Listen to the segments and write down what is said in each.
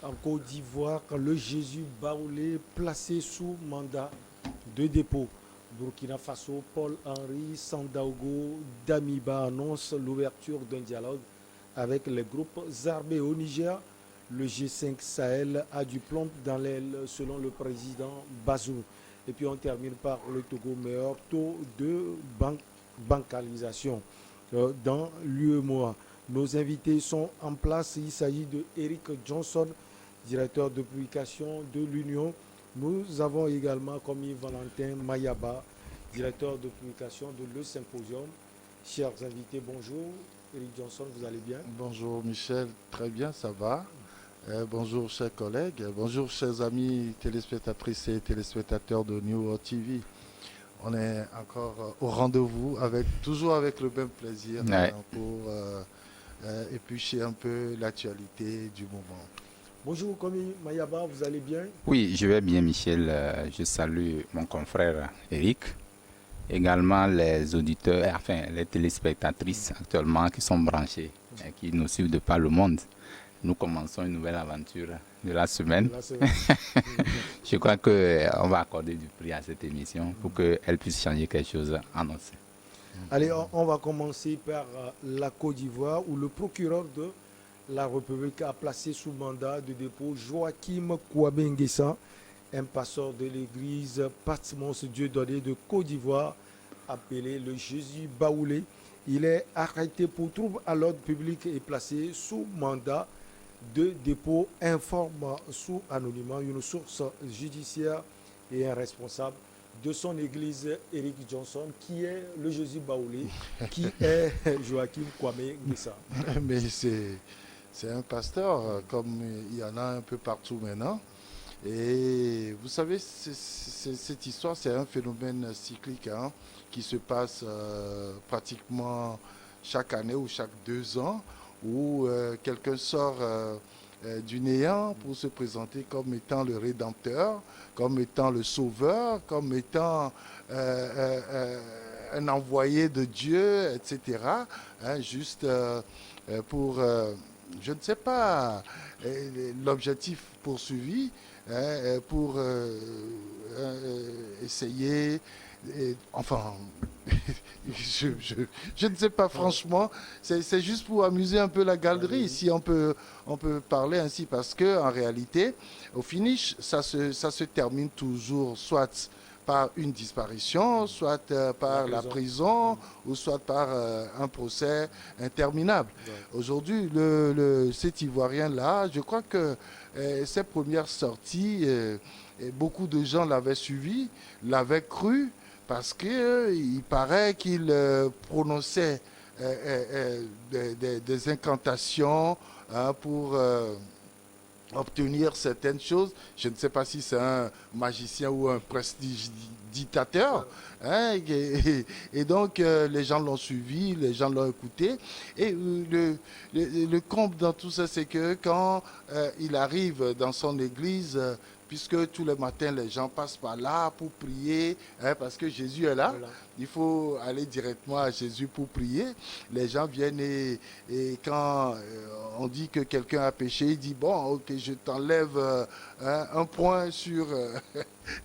En Côte d'Ivoire, le Jésus baoulé placé sous mandat de dépôt. Burkina Faso, Paul-Henri Sandaogo Damiba annonce l'ouverture d'un dialogue avec les groupes armés au Niger. Le G5 Sahel a du plomb dans l'aile selon le président Bazoum. Et puis on termine par le Togo, meilleur taux de bancalisation dans l'UEMOA. Nos invités sont en place. Il s'agit de Eric Johnson, directeur de publication de l'Union. Nous avons également commis Valentin Mayaba, directeur de publication de Le Symposium. Chers invités, bonjour. Eric Johnson, vous allez bien? Bonjour Michel, très bien, ça va. Bonjour chers collègues, bonjour chers amis téléspectatrices et téléspectateurs de New World TV. On est encore au rendez-vous, toujours avec le même plaisir pour éplucher un peu l'actualité du moment. Bonjour Komi Mayaba, vous allez bien? Oui, je vais bien Michel. Je salue mon confrère Eric. Également les auditeurs, enfin les téléspectatrices actuellement qui sont branchés et qui nous suivent de par le monde. Nous commençons une nouvelle aventure de la semaine. Je crois qu'on va accorder du prix à cette émission pour qu'elle puisse changer quelque chose en nous. Allez, on va commencer par la Côte d'Ivoire où le procureur de la République a placé sous mandat de dépôt Joachim Kouabé Nguessa, un pasteur de l'église Patmos Dieudonné de Côte d'Ivoire, appelé le Jésus baoulé. Il est arrêté pour trouble à l'ordre public et placé sous mandat de dépôt, informe sous anonymat une source judiciaire et un responsable de son église, Eric Johnson, qui est le Jésus baoulé, qui est Joachim Kouabé Nguessa. Mais c'est un pasteur, comme il y en a un peu partout maintenant. Et vous savez, cette histoire, c'est un phénomène cyclique qui se passe pratiquement chaque année ou chaque 2 ans, où quelqu'un sort du néant pour se présenter comme étant le Rédempteur, comme étant le Sauveur, comme étant un envoyé de Dieu, etc. Juste pour, je ne sais pas, l'objectif poursuivi, pour essayer, enfin, je ne sais pas franchement, c'est juste pour amuser un peu la galerie, si on peut parler ainsi, parce que en réalité, au finish, ça se termine toujours soit par une disparition, soit par la prison, ou soit par un procès interminable. Ouais. Aujourd'hui, cet Ivoirien-là, je crois que ses premières sorties, beaucoup de gens l'avaient suivi, l'avaient cru, parce qu'il paraît qu'il prononçait des incantations pour obtenir certaines choses. Je ne sais pas si c'est un magicien ou un prestidigitateur. Et donc, les gens l'ont suivi, les gens l'ont écouté. Et le comble dans tout ça, c'est que quand il arrive dans son église, puisque tous les matins, les gens passent par là pour prier, parce que Jésus est là. Voilà. Il faut aller directement à Jésus pour prier. Les gens viennent et quand on dit que quelqu'un a péché, il dit, bon, ok, je t'enlève un point sur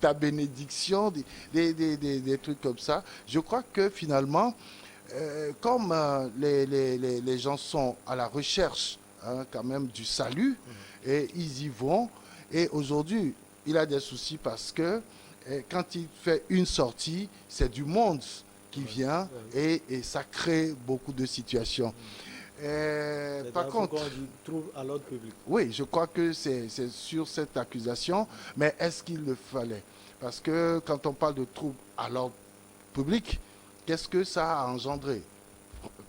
ta bénédiction, des trucs comme ça. Je crois que finalement, comme les gens sont à la recherche quand même du salut, et ils y vont. Et aujourd'hui, il a des soucis parce que quand il fait une sortie, c'est du monde qui vient et ça crée beaucoup de situations. Par contre, on dit trouble à l'ordre public. Oui, je crois que c'est sur cette accusation, mais est-ce qu'il le fallait? Parce que quand on parle de trouble à l'ordre public, qu'est-ce que ça a engendré?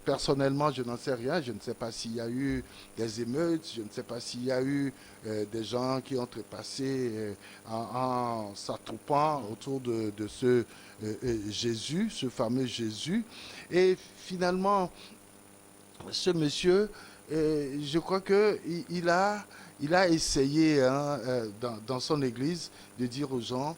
Personnellement, je n'en sais rien. Je ne sais pas s'il y a eu des émeutes, je ne sais pas s'il y a eu des gens qui ont trépassé en s'attroupant autour de ce Jésus, ce fameux Jésus. Et finalement, ce monsieur, je crois qu'il a essayé dans son église de dire aux gens,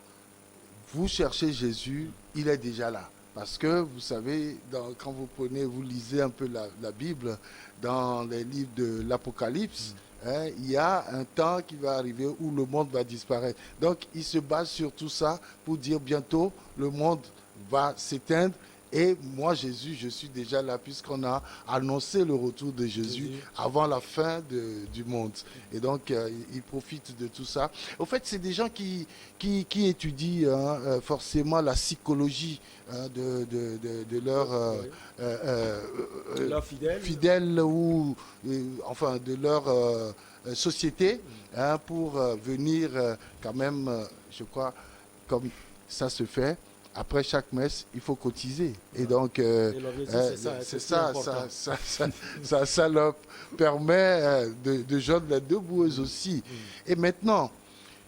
vous cherchez Jésus, il est déjà là. Parce que, vous savez, quand vous lisez un peu la Bible, dans les livres de l'Apocalypse, hein, il y a un temps qui va arriver où le monde va disparaître. Donc, il se base sur tout ça pour dire bientôt, le monde va s'éteindre. Et moi, Jésus, je suis déjà là puisqu'on a annoncé le retour de Jésus avant la fin du monde. Et donc, ils profitent de tout ça. Au fait, c'est des gens qui étudient forcément la psychologie de leurs fidèles ou enfin de leur société pour venir quand même, je crois, comme ça se fait. Après chaque messe, il faut cotiser. Et donc, c'est ça leur permet de joindre les deux bouts aussi. Et maintenant,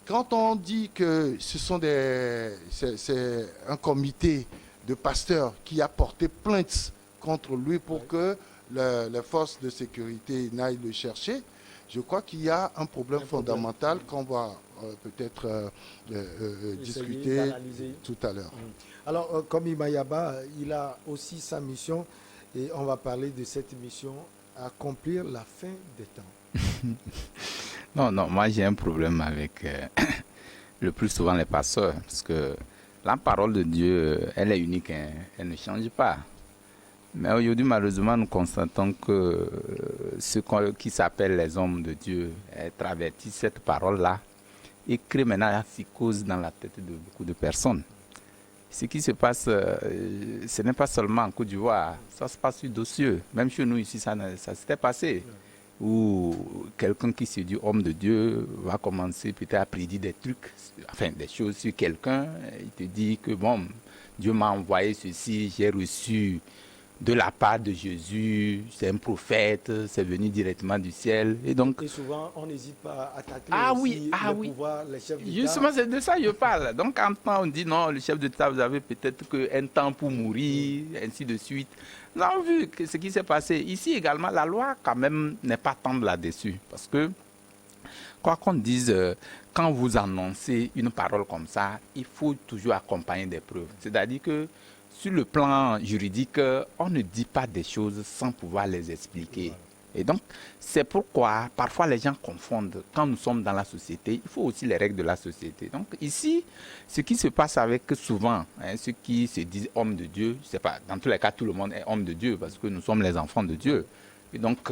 quand on dit que c'est un comité de pasteurs qui a porté plainte contre lui pour que les forces de sécurité n'aillent le chercher, je crois qu'il y a un problème fondamental qu'on va peut-être discuter tout à l'heure. Alors, comme Imayaba, il a aussi sa mission, et on va parler de cette mission, accomplir la fin des temps. Non, moi j'ai un problème avec le plus souvent les pasteurs, parce que la parole de Dieu, elle est unique, hein, elle ne change pas. Mais aujourd'hui, malheureusement, nous constatons que ceux qui s'appellent les hommes de Dieu travertissent cette parole-là et créent maintenant la psychose dans la tête de beaucoup de personnes. Ce qui se passe, ce n'est pas seulement en Côte d'Ivoire, ça se passe sur dossier. Même chez nous ici, ça s'était passé. Où quelqu'un qui se dit homme de Dieu va commencer peut-être à prédire des trucs, enfin des choses sur quelqu'un. Il te dit que bon, Dieu m'a envoyé ceci, j'ai reçu de la part de Jésus, c'est un prophète, c'est venu directement du ciel. Et souvent, on n'hésite pas à attaquer le pouvoir, les chefs d'État. Justement, c'est de ça que je parle. Donc, quand on dit non, le chef d'État, vous avez peut-être qu'un temps pour mourir, ainsi de suite. Nous avons vu ce qui s'est passé. Ici également, la loi, quand même, n'est pas tendre là-dessus. Parce que, quoi qu'on dise, quand vous annoncez une parole comme ça, il faut toujours accompagner des preuves. C'est-à-dire que, sur le plan juridique, on ne dit pas des choses sans pouvoir les expliquer. Et donc, c'est pourquoi parfois les gens confondent. Quand nous sommes dans la société, il faut aussi les règles de la société. Donc ici, ce qui se passe avec souvent, ceux qui se disent hommes de Dieu, c'est pas, dans tous les cas, tout le monde est homme de Dieu parce que nous sommes les enfants de Dieu. Et donc,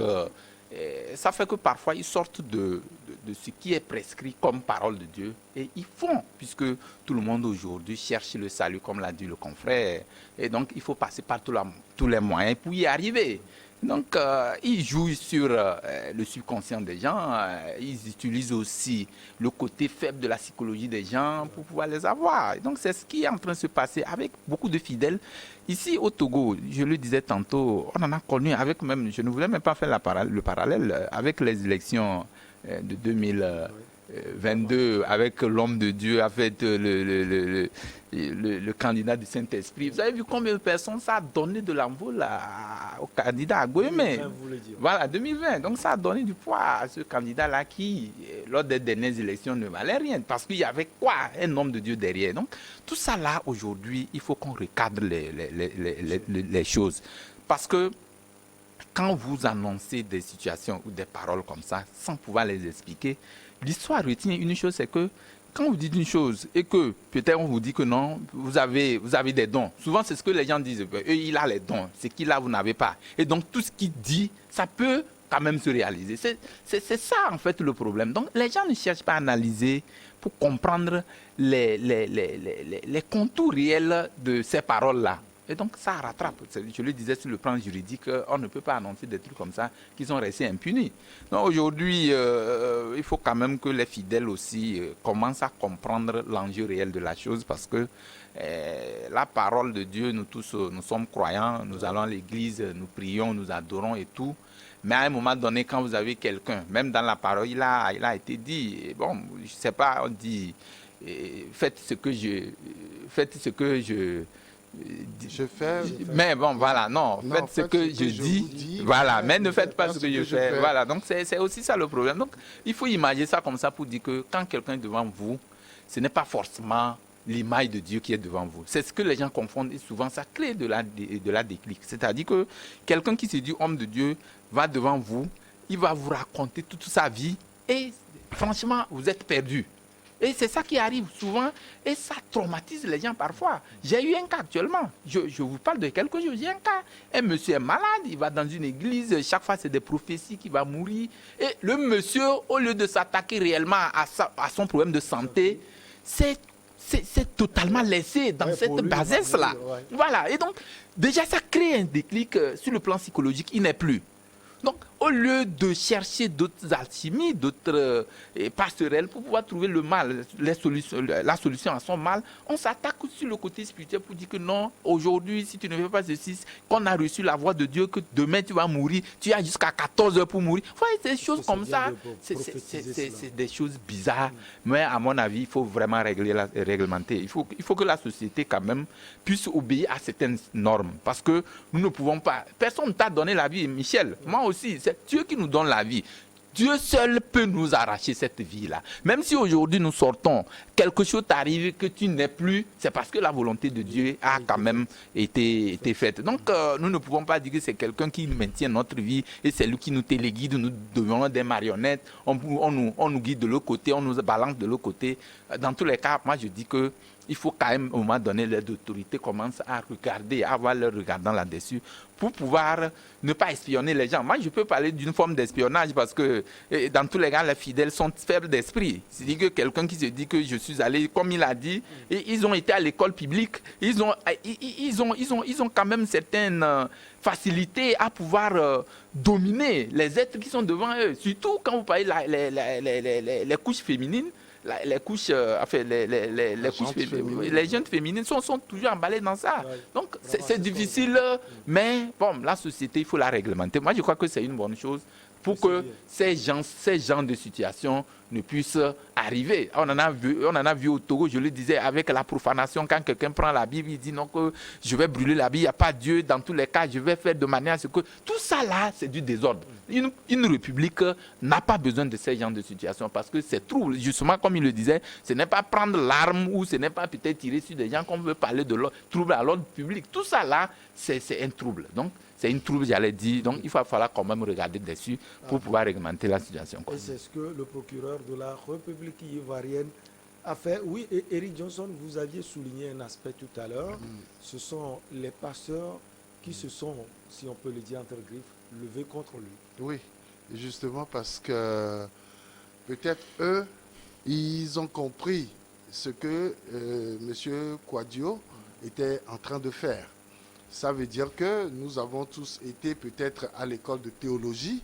ça fait que parfois, ils sortent de ce qui est prescrit comme parole de Dieu et ils font, puisque tout le monde aujourd'hui cherche le salut, comme l'a dit le confrère. Et donc, il faut passer par tous les moyens pour y arriver. Donc, ils jouent sur le subconscient des gens, ils utilisent aussi le côté faible de la psychologie des gens pour pouvoir les avoir. Et donc, c'est ce qui est en train de se passer avec beaucoup de fidèles. Ici, au Togo, je le disais tantôt, on en a connu avec même, je ne voulais même pas faire le parallèle, avec les élections de 2022, avec l'homme de Dieu, avec le candidat du Saint-Esprit. Vous avez vu combien de personnes ça a donné de l'envol au candidat à Goémé. Voilà, 2020. Donc ça a donné du poids à ce candidat-là qui, lors des dernières élections, ne valait rien. Parce qu'il y avait quoi? Un homme de Dieu derrière. Donc tout ça là, aujourd'hui, il faut qu'on recadre les choses. Parce que quand vous annoncez des situations ou des paroles comme ça, sans pouvoir les expliquer, l'histoire retient une chose, c'est que quand vous dites une chose et que peut-être on vous dit que non, vous avez des dons. Souvent, c'est ce que les gens disent. Il a les dons. Ce qu'il a, vous n'avez pas. Et donc, tout ce qu'il dit, ça peut quand même se réaliser. C'est ça, en fait, le problème. Donc, les gens ne cherchent pas à analyser pour comprendre les contours réels de ces paroles-là. Et donc, ça rattrape. Je le disais, sur le plan juridique, on ne peut pas annoncer des trucs comme ça qui sont restés impunis. Donc, aujourd'hui, il faut quand même que les fidèles aussi commencent à comprendre l'enjeu réel de la chose parce que la parole de Dieu, nous tous, nous sommes croyants, nous allons à l'église, nous prions, nous adorons et tout. Mais à un moment donné, quand vous avez quelqu'un, même dans la parole, il a été dit, bon, je ne sais pas, on dit, faites ce que je fais. Mais bon, voilà, non, faites ce que je dis, voilà, mais ne faites pas ce que je fais. Voilà, donc c'est aussi ça le problème. Donc, il faut imaginer ça comme ça pour dire que quand quelqu'un est devant vous, ce n'est pas forcément l'image de Dieu qui est devant vous. C'est ce que les gens confondent et souvent ça crée de la déclic. C'est-à-dire que quelqu'un qui se dit homme de Dieu va devant vous, ce n'est pas forcément l'image de Dieu qui est devant vous. C'est ce que les gens confondent et souvent ça crée de la déclic. C'est-à-dire que quelqu'un qui se dit homme de Dieu va devant vous, ce n'est pas forcément l'image de Dieu qui est devant vous. C'est ce que les gens confondent et souvent ça crée de la déclic. C'est-à-dire que quelqu'un qui se dit homme de Dieu va devant vous il va vous raconter toute sa vie et franchement, vous êtes perdu. Et c'est ça qui arrive souvent et ça traumatise les gens parfois. J'ai eu un cas actuellement. Je vous parle de quelque chose. J'ai un cas. Un monsieur est malade, il va dans une église. Chaque fois, c'est des prophéties qu'il va mourir. Et le monsieur, au lieu de s'attaquer réellement à son problème de santé, c'est totalement laissé dans cette bassesse-là. Ouais. Voilà. Et donc, déjà, ça crée un déclic sur le plan psychologique. Il n'est plus. Donc, au lieu de chercher d'autres alchimies, d'autres passerelles pour pouvoir trouver le mal, la solution à son mal, on s'attaque sur le côté spirituel pour dire que non, aujourd'hui, si tu ne fais pas ceci, qu'on a reçu la voix de Dieu, que demain tu vas mourir, tu as jusqu'à 14 heures pour mourir. Vous voyez, des choses comme ça, c'est des choses bizarres. Mais à mon avis, il faut vraiment réglementer. Il faut que la société, quand même, puisse obéir à certaines normes. Parce que nous ne pouvons pas... Personne ne t'a donné la vie, Michel. Moi aussi, c'est Dieu qui nous donne la vie. Dieu seul peut nous arracher cette vie-là. Même si aujourd'hui nous sortons, quelque chose t'arrive que tu n'es plus, c'est parce que la volonté de Dieu a quand même été faite. Donc nous ne pouvons pas dire que c'est quelqu'un qui maintient notre vie et c'est lui qui nous téléguide, nous devenons des marionnettes, on nous guide de l'autre côté, on nous balance de l'autre côté. Dans tous les cas, moi je dis que il faut quand même, au moment donné, les autorités commencent à regarder, à avoir leur regardant là-dessus, pour pouvoir ne pas espionner les gens. Moi, je peux parler d'une forme d'espionnage parce que, dans tous les cas, les fidèles sont faibles d'esprit. C'est-à-dire que quelqu'un qui se dit que je suis allé, comme il a dit, et ils ont été à l'école publique, ils ont quand même certaines facilités à pouvoir dominer les êtres qui sont devant eux. Surtout quand vous parlez les couches féminines. Les couches, les jeunes féminines sont toujours emballées dans ça. Ouais. Donc c'est difficile, mais bon, la société, il faut la réglementer. Moi, je crois que c'est une bonne chose pour que ces genres de situations ne puissent arriver. On en a vu au Togo, je le disais, avec la profanation, quand quelqu'un prend la Bible, il dit non, que je vais brûler la Bible, il n'y a pas Dieu, dans tous les cas, je vais faire de manière à ce que... Tout ça là, c'est du désordre. Une république n'a pas besoin de ces genres de situations parce que c'est trouble. Justement, comme il le disait, ce n'est pas prendre l'arme ou ce n'est pas peut-être tirer sur des gens qu'on veut parler de trouble à l'ordre public. Tout ça là, c'est un trouble. Donc, c'est une trouble, j'allais dire. Donc, il va falloir quand même regarder dessus pour pouvoir réglementer la situation. Et c'est ce que le procureur de la République ivoirienne a fait. Oui, et Eric Johnson, vous aviez souligné un aspect tout à l'heure. Ce sont les pasteurs qui se sont, si on peut le dire entre griffes, levés contre lui. Oui, justement parce que peut-être eux, ils ont compris ce que M. Kouadio était en train de faire. Ça veut dire que nous avons tous été peut-être à l'école de théologie.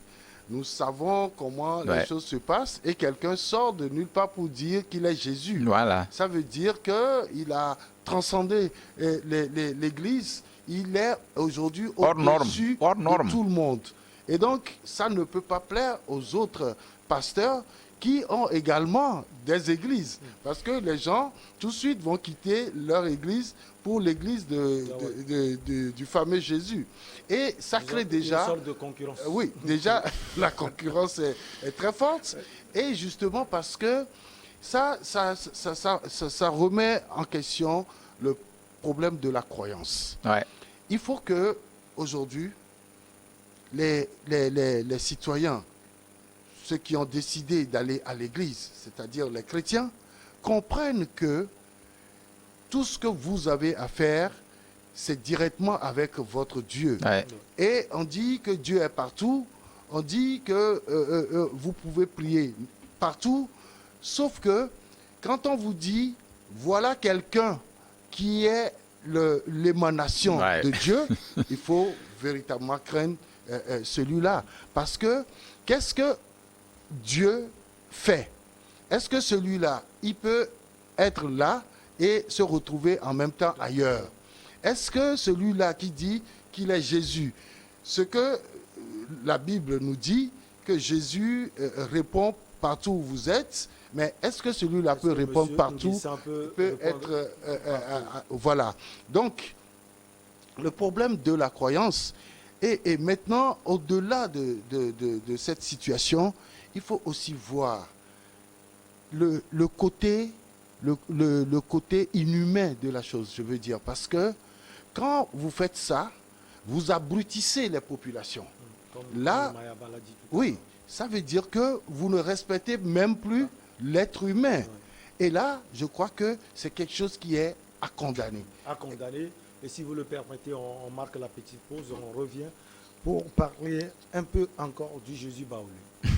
Nous savons comment les choses se passent et quelqu'un sort de nulle part pour dire qu'il est Jésus. Voilà. Ça veut dire qu'il a transcendé l'Église. Il est aujourd'hui au-dessus de tout le monde. Et donc, ça ne peut pas plaire aux autres pasteurs qui ont également des églises. Parce que les gens, tout de suite, vont quitter leur église pour l'église du fameux Jésus. Et ça crée déjà... Une sorte de concurrence. Oui, déjà, la concurrence est très forte. Et justement parce que ça remet en question le problème de la croyance. Ouais. Il faut que, aujourd'hui, les citoyens, ceux qui ont décidé d'aller à l'église, c'est-à-dire les chrétiens, comprennent que tout ce que vous avez à faire, c'est directement avec votre Dieu. Ouais. Et on dit que Dieu est partout, on dit que vous pouvez prier partout, sauf que quand on vous dit, voilà quelqu'un qui est l'émanation de Dieu, il faut véritablement craindre celui-là. Parce que, qu'est-ce que Dieu fait? Est-ce que celui-là, il peut être là et se retrouver en même temps ailleurs? Est-ce que celui-là qui dit qu'il est Jésus, ce que la Bible nous dit, que Jésus répond partout où vous êtes, mais est-ce que celui-là peut répondre partout, peut être... voilà. Donc, le problème de la croyance, et maintenant, au-delà de cette situation, il faut aussi voir le côté inhumain de la chose, je veux dire. Parce que quand vous faites ça, vous abrutissez les populations. Comme là, Mayaba l'a dit tout à oui, l'heure. ça veut dire que vous ne respectez même plus l'être humain. Et là, je crois que c'est quelque chose qui est à condamner. À condamner. Et si vous le permettez, on marque la petite pause, on revient pour parler un peu encore du Jésus baoulé.